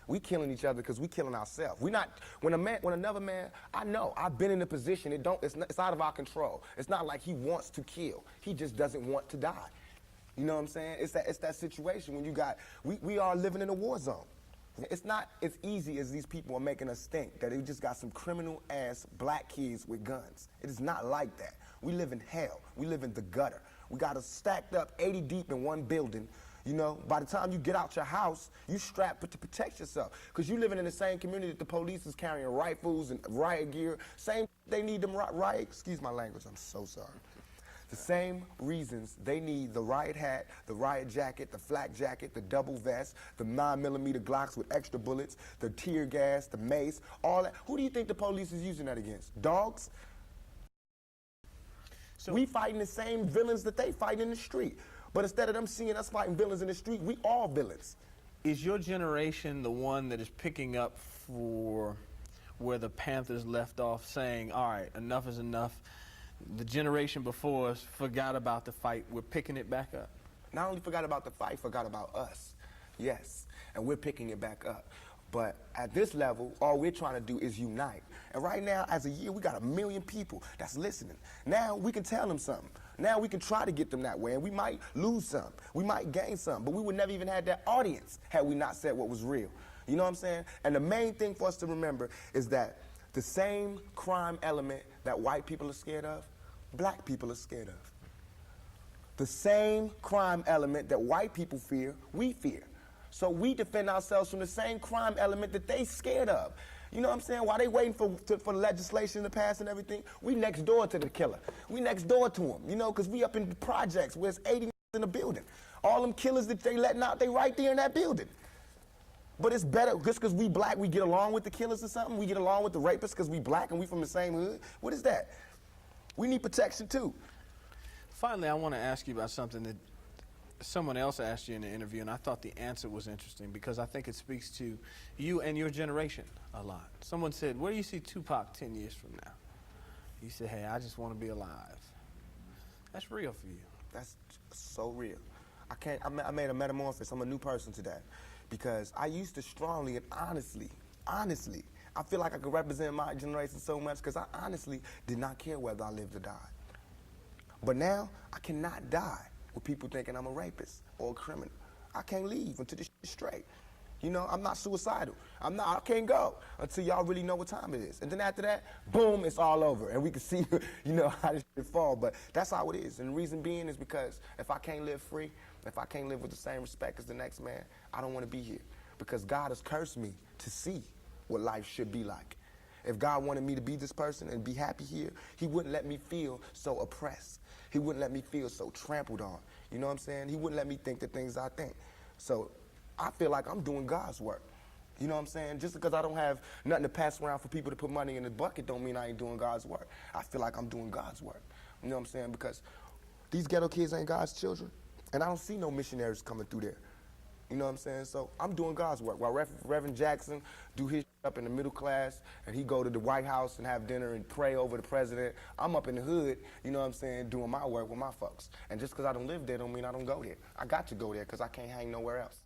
We killing each other because we killing ourselves. We not, when another man, I know, I've been in a position, it's out of our control. It's not like he wants to kill. He just doesn't want to die. You know what I'm saying? It's that situation when you got, we are living in a war zone. It's not as easy as these people are making us think, that they just got some criminal-ass black kids with guns. It is not like that. We live in hell. We live in the gutter. We got us stacked up 80 deep in one building. You know, by the time you get out your house, you strapped to protect yourself. Because you living in the same community that the police is carrying rifles and riot gear. Same, they need them riot, excuse my language, I'm so sorry. The same reasons they need the riot hat, the riot jacket, the flak jacket, the double vest, the 9mm Glocks with extra bullets, the tear gas, the mace, all that. Who do you think the police is using that against? Dogs? So we fighting the same villains that they fight in the street. But instead of them seeing us fighting villains in the street, we all villains. Is your generation the one that is picking up for where the Panthers left off, saying, all right, enough is enough? The generation before us forgot about the fight. We're picking it back up. Not only forgot about the fight, forgot about us. Yes, and we're picking it back up. But at this level, all we're trying to do is unite. And right now, as a year, we got 1 million people that's listening. Now we can tell them something. Now we can try to get them that way, and we might lose some. We might gain some, but we would never even have that audience had we not said what was real. You know what I'm saying? And the main thing for us to remember is that the same crime element that white people are scared of, black people are scared of. The same crime element that white people fear, we fear. So we defend ourselves from the same crime element that they scared of. You know what I'm saying? While they waiting for legislation to pass and everything, we next door to the killer. We next door to him, you know, because we up in the projects where it's 80 in the building. All them killers that they letting out, they right there in that building. But it's better, just because we black, we get along with the killers or something? We get along with the rapists because we black and we from the same hood? What is that? We need protection too. Finally, I want to ask you about something that someone else asked you in the interview, and I thought the answer was interesting because I think it speaks to you and your generation a lot. Someone said, where do you see Tupac 10 years from now? You said, hey, I just want to be alive. That's real for you. That's so real. I made a metamorphosis. I'm a new person today because I used to strongly and honestly, I feel like I could represent my generation so much because I honestly did not care whether I lived or died. But now, I cannot die with people thinking I'm a rapist or a criminal. I can't leave until this shit's straight. You know, I'm not suicidal. I can't go until y'all really know what time it is. And then after that, boom, it's all over. And we can see, you know, how this shit fall. But that's how it is. And the reason being is because if I can't live free, if I can't live with the same respect as the next man, I don't want to be here. Because God has cursed me to see what life should be like. If God wanted me to be this person and be happy here, he wouldn't let me feel so oppressed. He wouldn't let me feel so trampled on. You know what I'm saying? He wouldn't let me think the things I think. So I feel like I'm doing God's work. You know what I'm saying? Just because I don't have nothing to pass around for people to put money in the bucket don't mean I ain't doing God's work. I feel like I'm doing God's work. You know what I'm saying? Because these ghetto kids ain't God's children. And I don't see no missionaries coming through there. You know what I'm saying? So I'm doing God's work. While Reverend Jackson do his up in the middle class and he go to the White House and have dinner and pray over the president, I'm up in the hood, you know what I'm saying, doing my work with my folks. And just because I don't live there don't mean I don't go there. I got to go there because I can't hang nowhere else.